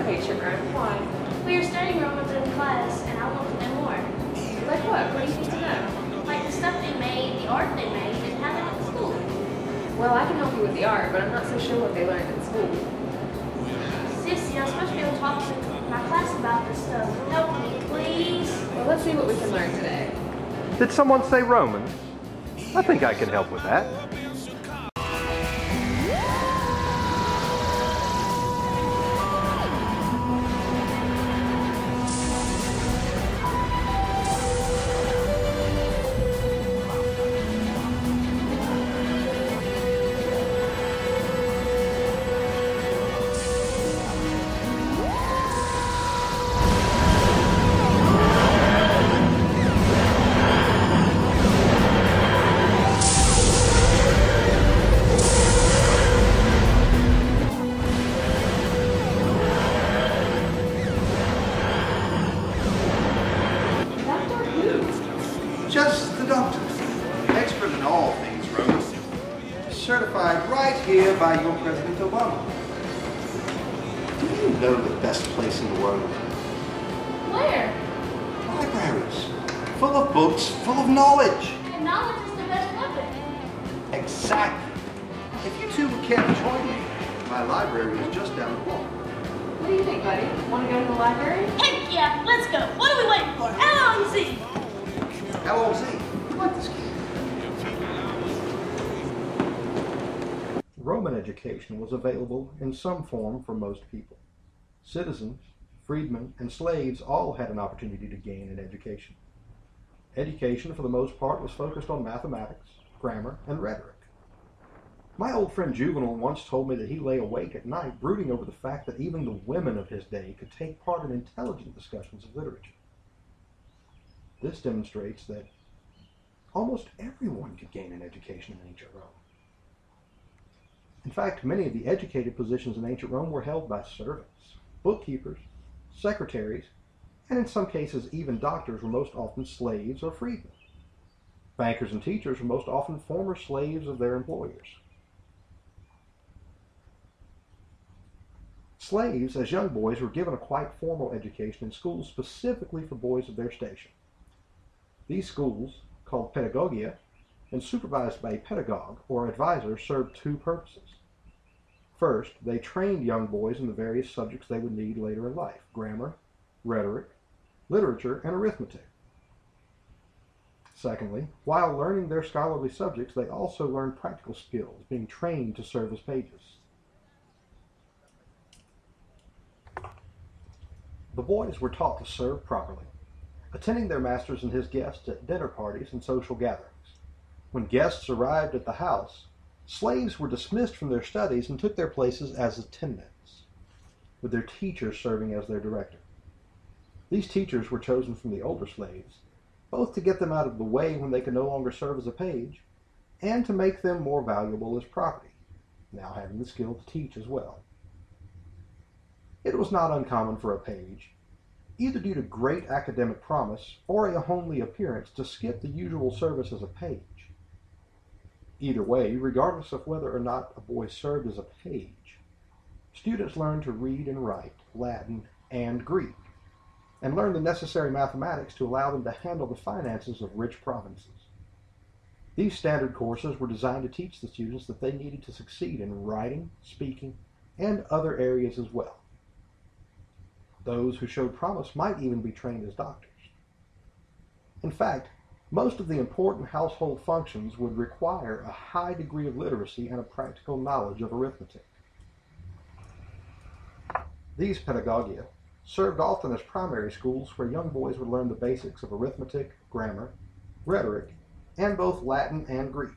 Okay, sugar, why? We were studying Romans in class, and I want to know more. Like what? What do you need to know? Like the stuff they made, the art they made, and how they went to school. Well, I can help you with the art, but I'm not so sure what they learned in school. Sissy, I'm supposed to be able to talk to my class about this stuff. Help me, please. Well, let's see what we can learn today. Did someone say Romans? I think I can help with that. Just the doctor, expert in all things Roman, certified right here by your President Obama. Do you know the best place in the world? Where? Libraries, full of books, full of knowledge. And knowledge is the best weapon. Exactly. If you two would care to join me, my library is just down the block. What do you think, buddy? Want to go to the library? Heck yeah, let's go. What are we waiting for? LOMC! LOZ, what this kid? Roman education was available in some form for most people. Citizens, freedmen, and slaves all had an opportunity to gain an education. Education, for the most part, was focused on mathematics, grammar, and rhetoric. My old friend Juvenal once told me that he lay awake at night brooding over the fact that even the women of his day could take part in intelligent discussions of literature. This demonstrates that almost everyone could gain an education in ancient Rome. In fact, many of the educated positions in ancient Rome were held by servants, bookkeepers, secretaries, and in some cases even doctors were most often slaves or freedmen. Bankers and teachers were most often former slaves of their employers. Slaves, as young boys, were given a quite formal education in schools specifically for boys of their station. These schools, called pedagogia, and supervised by a pedagogue or advisor, served two purposes. First, they trained young boys in the various subjects they would need later in life: grammar, rhetoric, literature, and arithmetic. Secondly, while learning their scholarly subjects, they also learned practical skills, being trained to serve as pages. The boys were taught to serve properly, attending their masters and his guests at dinner parties and social gatherings. When guests arrived at the house, slaves were dismissed from their studies and took their places as attendants, with their teachers serving as their director. These teachers were chosen from the older slaves, both to get them out of the way when they could no longer serve as a page, and to make them more valuable as property, now having the skill to teach as well. It was not uncommon for a page, either due to great academic promise or a homely appearance, to skip the usual service as a page. Either way, regardless of whether or not a boy served as a page, students learned to read and write Latin and Greek, and learned the necessary mathematics to allow them to handle the finances of rich provinces. These standard courses were designed to teach the students that they needed to succeed in writing, speaking, and other areas as well. Those who showed promise might even be trained as doctors. In fact, most of the important household functions would require a high degree of literacy and a practical knowledge of arithmetic. These pedagogia served often as primary schools where young boys would learn the basics of arithmetic, grammar, rhetoric, and both Latin and Greek.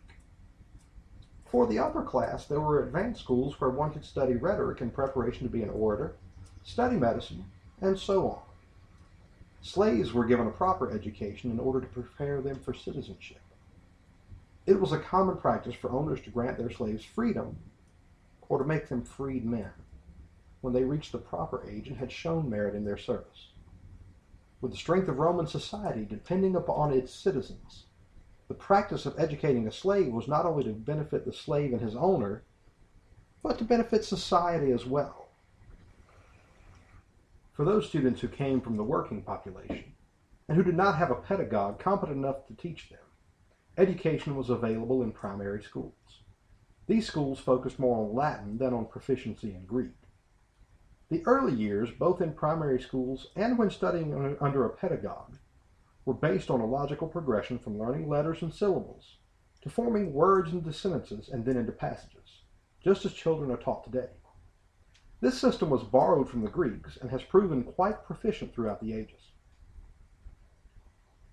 For the upper class, there were advanced schools where one could study rhetoric in preparation to be an orator, study medicine, and so on. Slaves were given a proper education in order to prepare them for citizenship. It was a common practice for owners to grant their slaves freedom or to make them freed men when they reached the proper age and had shown merit in their service. With the strength of Roman society depending upon its citizens, the practice of educating a slave was not only to benefit the slave and his owner, but to benefit society as well. for those students who came from the working population and who did not have a pedagogue competent enough to teach them, education was available in primary schools. These schools focused more on Latin than on proficiency in Greek. The early years, both in primary schools and when studying under a pedagogue, were based on a logical progression from learning letters and syllables to forming words into sentences and then into passages, just as children are taught today. This system was borrowed from the Greeks and has proven quite proficient throughout the ages.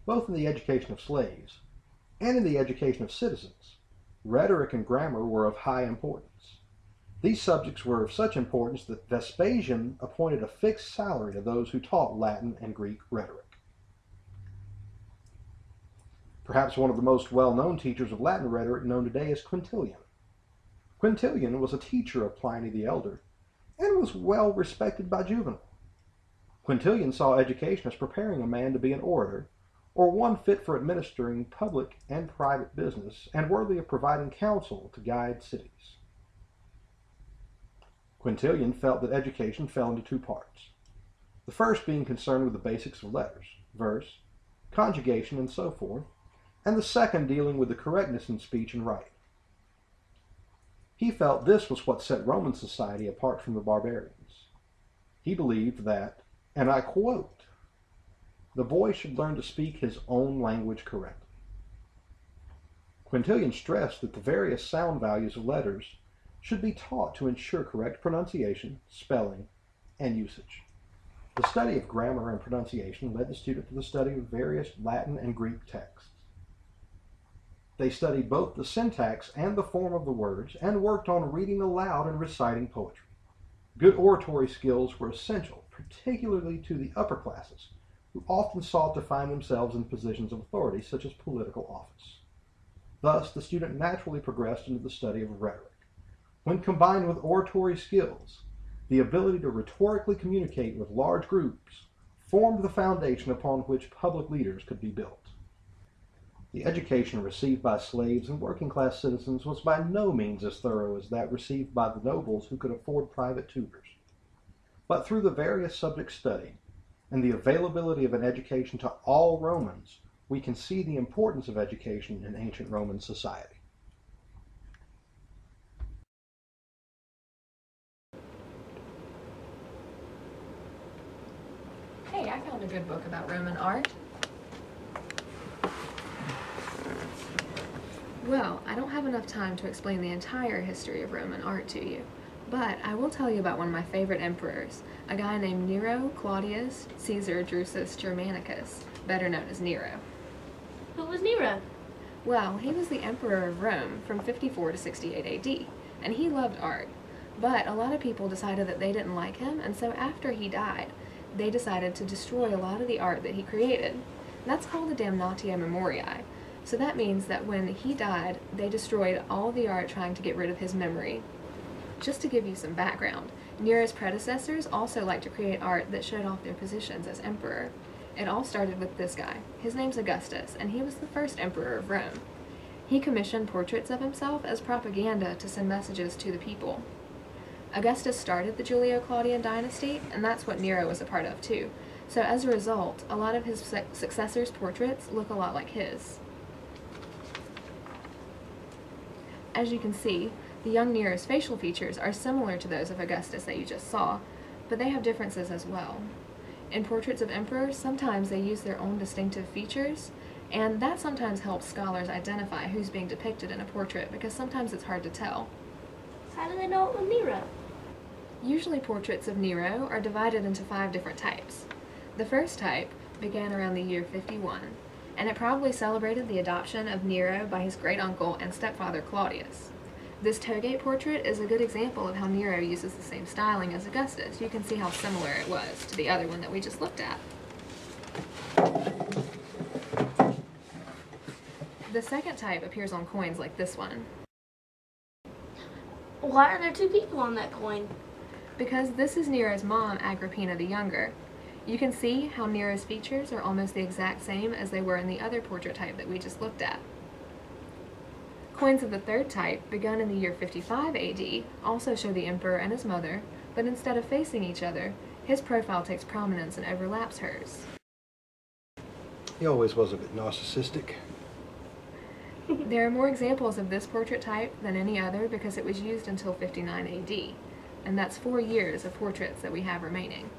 Both in the education of slaves and in the education of citizens, rhetoric and grammar were of high importance. These subjects were of such importance that Vespasian appointed a fixed salary to those who taught Latin and Greek rhetoric. Perhaps one of the most well-known teachers of Latin rhetoric known today is Quintilian. Quintilian was a teacher of Pliny the Elder and was well respected by Juvenal. Quintilian saw education as preparing a man to be an orator, or one fit for administering public and private business and worthy of providing counsel to guide cities. Quintilian felt that education fell into two parts, the first being concerned with the basics of letters, verse, conjugation, and so forth, and the second dealing with the correctness in speech and writing. He felt this was what set Roman society apart from the barbarians. He believed that, and I quote, "The boy should learn to speak his own language correctly." Quintilian stressed that the various sound values of letters should be taught to ensure correct pronunciation, spelling, and usage. The study of grammar and pronunciation led the student to the study of various Latin and Greek texts. They studied both the syntax and the form of the words and worked on reading aloud and reciting poetry. Good oratory skills were essential, particularly to the upper classes, who often sought to find themselves in positions of authority, such as political office. Thus, the student naturally progressed into the study of rhetoric. When combined with oratory skills, the ability to rhetorically communicate with large groups formed the foundation upon which public leaders could be built. The education received by slaves and working-class citizens was by no means as thorough as that received by the nobles who could afford private tutors. But through the various subjects studied and the availability of an education to all Romans, we can see the importance of education in ancient Roman society. Hey, I found a good book about Roman art. Well, I don't have enough time to explain the entire history of Roman art to you, but I will tell you about one of my favorite emperors, a guy named Nero Claudius Caesar Drusus Germanicus, better known as Nero. Who was Nero? Well, he was the emperor of Rome from 54 to 68 AD, and he loved art. But a lot of people decided that they didn't like him, and so after he died, they decided to destroy a lot of the art that he created. And that's called the Damnatio Memoriae. So that means that when he died, they destroyed all the art trying to get rid of his memory. Just to give you some background, Nero's predecessors also liked to create art that showed off their positions as emperor. It all started with this guy. His name's Augustus, and he was the first emperor of Rome. He commissioned portraits of himself as propaganda to send messages to the people. Augustus started the Julio-Claudian dynasty, and that's what Nero was a part of too. So as a result, a lot of his successors' portraits look a lot like his. As you can see, the young Nero's facial features are similar to those of Augustus that you just saw, but they have differences as well. In portraits of emperors, sometimes they use their own distinctive features, and that sometimes helps scholars identify who's being depicted in a portrait, because sometimes it's hard to tell. How do they know it was Nero? Usually portraits of Nero are divided into 5 different types. The first type began around the year 51, and it probably celebrated the adoption of Nero by his great-uncle and stepfather Claudius. This Toegate portrait is a good example of how Nero uses the same styling as Augustus. You can see how similar it was to the other one that we just looked at. The second type appears on coins like this one. Why are there 2 people on that coin? Because this is Nero's mom, Agrippina the Younger. You can see how Nero's features are almost the exact same as they were in the other portrait type that we just looked at. Coins of the third type, begun in the year 55 AD, also show the emperor and his mother, but instead of facing each other, His profile takes prominence and overlaps hers. He always was a bit narcissistic. There are more examples of this portrait type than any other because it was used until 59 AD, and that's 4 years of portraits that we have remaining.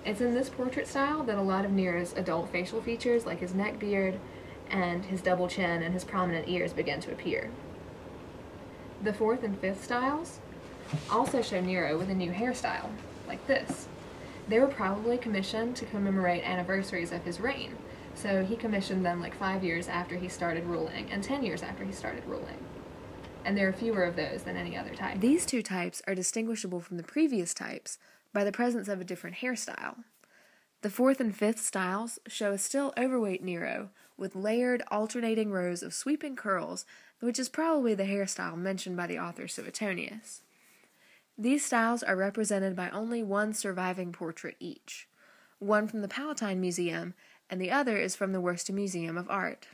It's in this portrait style that a lot of Nero's adult facial features, like his neck beard and his double chin and his prominent ears, begin to appear. The 4th and 5th styles also show Nero with a new hairstyle, like this. They were probably commissioned to commemorate anniversaries of his reign, so he commissioned them like 5 years after he started ruling and 10 years after he started ruling. And there are fewer of those than any other type. These two types are distinguishable from the previous types by the presence of a different hairstyle. The 4th and 5th styles show a still overweight Nero with layered, alternating rows of sweeping curls, which is probably the hairstyle mentioned by the author Suetonius. These styles are represented by only one surviving portrait each, one from the Palatine Museum, and the other is from the Worcester Museum of Art.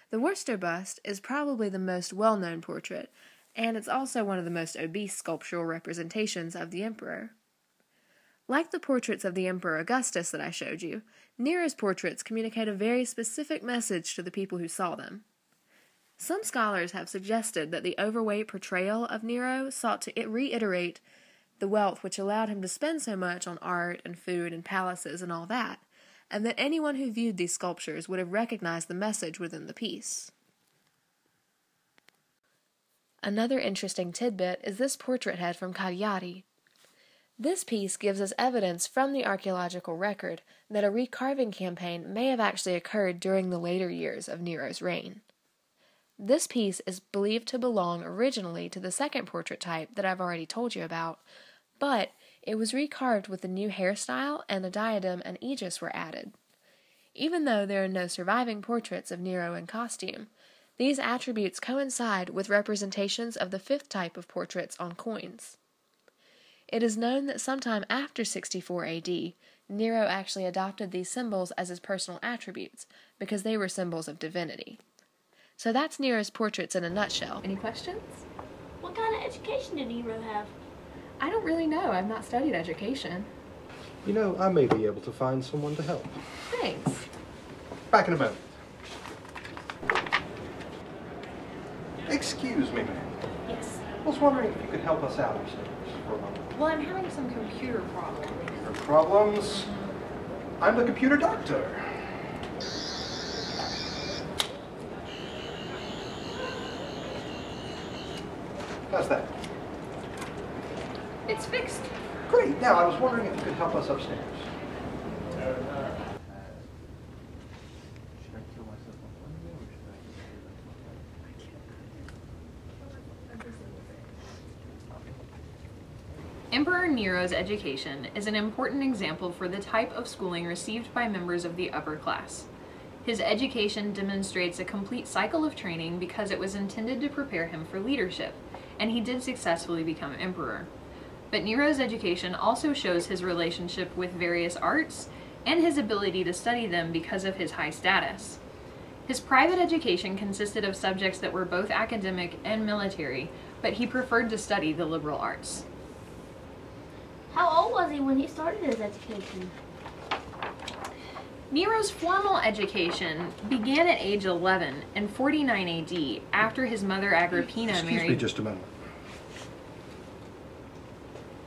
The Worcester bust is probably the most well-known portrait, and it's also one of the most obese sculptural representations of the emperor. Like the portraits of the Emperor Augustus that I showed you, Nero's portraits communicate a very specific message to the people who saw them. Some scholars have suggested that the overweight portrayal of Nero sought to reiterate the wealth which allowed him to spend so much on art and food and palaces and all that, and that anyone who viewed these sculptures would have recognized the message within the piece. Another interesting tidbit is this portrait head from Cagliari. This piece gives us evidence from the archaeological record that a recarving campaign may have actually occurred during the later years of Nero's reign. This piece is believed to belong originally to the second portrait type that I've already told you about, but it was recarved with a new hairstyle and a diadem and aegis were added. Even though there are no surviving portraits of Nero in costume, these attributes coincide with representations of the 5th type of portraits on coins. It is known that sometime after 64 AD, Nero actually adopted these symbols as his personal attributes because they were symbols of divinity. So that's Nero's portraits in a nutshell. Any questions? What kind of education did Nero have? I don't really know. I've not studied education. You know, I may be able to find someone to help. Thanks. Back in a moment. Excuse me, ma'am. Yes. I was wondering if you could help us out upstairs for a moment. Well, I'm having some computer problems. Your problems? I'm the computer doctor. How's that? It's fixed. Great. Now, I was wondering if you could help us upstairs. Emperor Nero's education is an important example for the type of schooling received by members of the upper class. His education demonstrates a complete cycle of training because it was intended to prepare him for leadership, and he did successfully become emperor. But Nero's education also shows his relationship with various arts and his ability to study them because of his high status. His private education consisted of subjects that were both academic and military, but he preferred to study the liberal arts. How old was he when he started his education? Nero's formal education began at age 11 in 49 AD after his mother Agrippina married... Excuse me just a moment.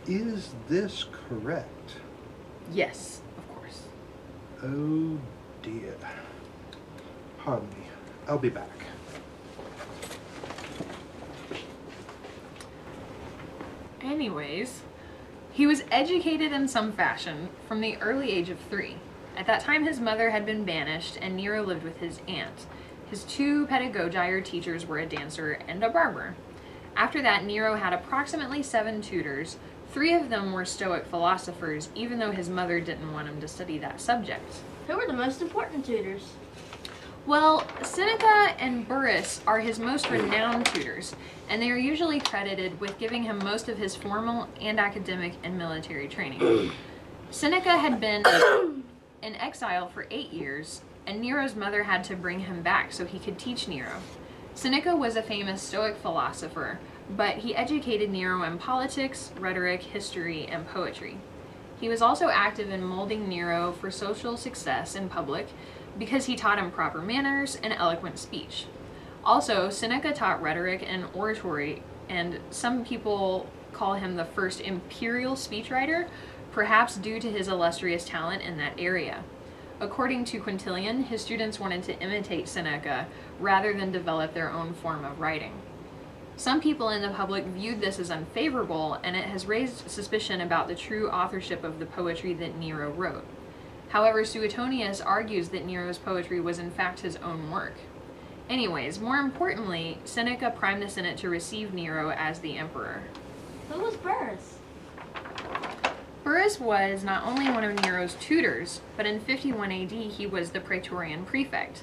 Is this correct? Yes, of course. Oh dear. Pardon me. I'll be back. Anyways, he was educated in some fashion from the early age of 3. At that time, his mother had been banished, and Nero lived with his aunt. His 2 pedagogi or teachers were a dancer and a barber. After that, Nero had approximately 7 tutors. 3 of them were Stoic philosophers, even though his mother didn't want him to study that subject. Who were the most important tutors? Well, Seneca and Burrus are his most renowned tutors, and they are usually credited with giving him most of his formal and academic and military training. Seneca had been in exile for 8 years, and Nero's mother had to bring him back so he could teach Nero. Seneca was a famous Stoic philosopher, but he educated Nero in politics, rhetoric, history, and poetry. He was also active in molding Nero for social success in public because he taught him proper manners and eloquent speech. Also, Seneca taught rhetoric and oratory, and some people call him the first imperial speechwriter, perhaps due to his illustrious talent in that area. According to Quintilian, his students wanted to imitate Seneca rather than develop their own form of writing. Some people in the public viewed this as unfavorable, and it has raised suspicion about the true authorship of the poetry that Nero wrote. However, Suetonius argues that Nero's poetry was in fact his own work. Anyways, more importantly, Seneca primed the Senate to receive Nero as the emperor. Who was Burrus? Burrus was not only one of Nero's tutors, but in 51 AD he was the praetorian prefect.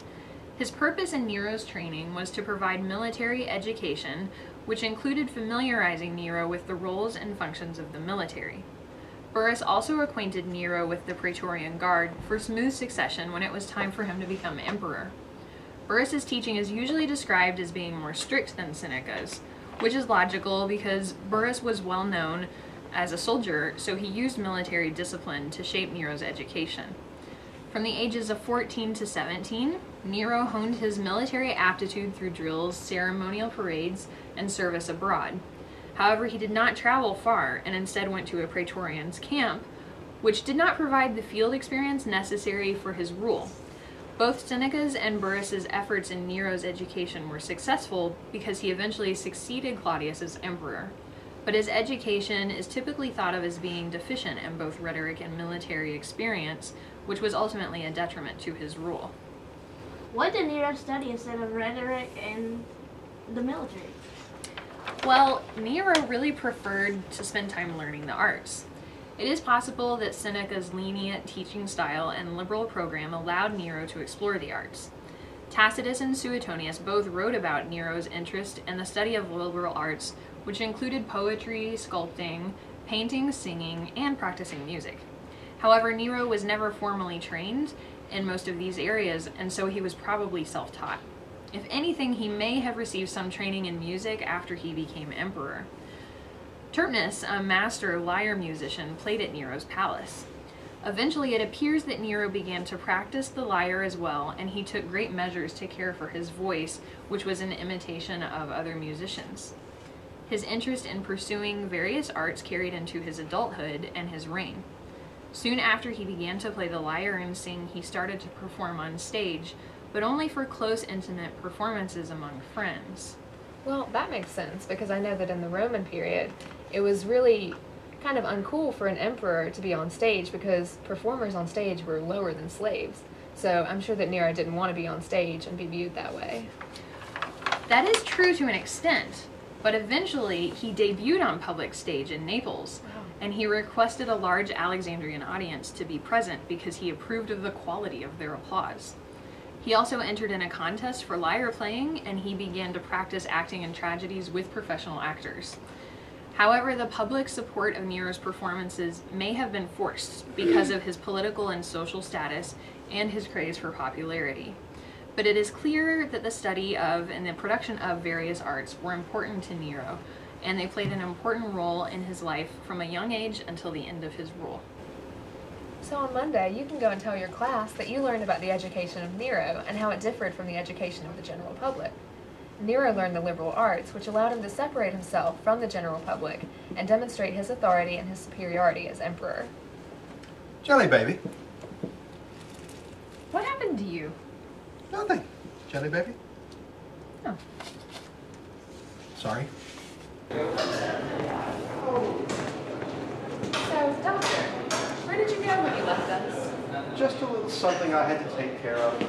His purpose in Nero's training was to provide military education, which included familiarizing Nero with the roles and functions of the military. Burrus also acquainted Nero with the Praetorian Guard for smooth succession when it was time for him to become emperor. Burrus's teaching is usually described as being more strict than Seneca's, which is logical because Burrus was well known as a soldier, so he used military discipline to shape Nero's education. From the ages of 14 to 17, Nero honed his military aptitude through drills, ceremonial parades, and service abroad. However, he did not travel far and instead went to a praetorian's camp, which did not provide the field experience necessary for his rule. Both Seneca's and Burrus's efforts in Nero's education were successful because he eventually succeeded Claudius as emperor. But his education is typically thought of as being deficient in both rhetoric and military experience, which was ultimately a detriment to his rule. What did Nero study instead of rhetoric and the military? Well, Nero really preferred to spend time learning the arts. It is possible that Seneca's lenient teaching style and liberal program allowed Nero to explore the arts. Tacitus and Suetonius both wrote about Nero's interest in the study of liberal arts, which included poetry, sculpting, painting, singing, and practicing music. However, Nero was never formally trained in most of these areas, and so he was probably self-taught. If anything, he may have received some training in music after he became emperor. Terpnus, a master lyre musician, played at Nero's palace. Eventually, it appears that Nero began to practice the lyre as well, and he took great measures to care for his voice, which was an imitation of other musicians. His interest in pursuing various arts carried into his adulthood and his reign. Soon after he began to play the lyre and sing, he started to perform on stage, but only for close, intimate performances among friends. Well, that makes sense, because I know that in the Roman period, it was really kind of uncool for an emperor to be on stage because performers on stage were lower than slaves. So I'm sure that Nero didn't want to be on stage and be viewed that way. That is true to an extent, but eventually he debuted on public stage in Naples, and he requested a large Alexandrian audience to be present because he approved of the quality of their applause. He also entered in a contest for lyre playing, and he began to practice acting in tragedies with professional actors. However, the public support of Nero's performances may have been forced because of his political and social status and his craze for popularity. But it is clear that the study of and the production of various arts were important to Nero, and they played an important role in his life from a young age until the end of his rule. So on Monday, you can go and tell your class that you learned about the education of Nero and how it differed from the education of the general public. Nero learned the liberal arts, which allowed him to separate himself from the general public and demonstrate his authority and his superiority as emperor. Jelly baby. What happened to you? Nothing. Jelly baby. Oh. Sorry. So, Doctor, where did you go when you left us? Just a little something I had to take care of.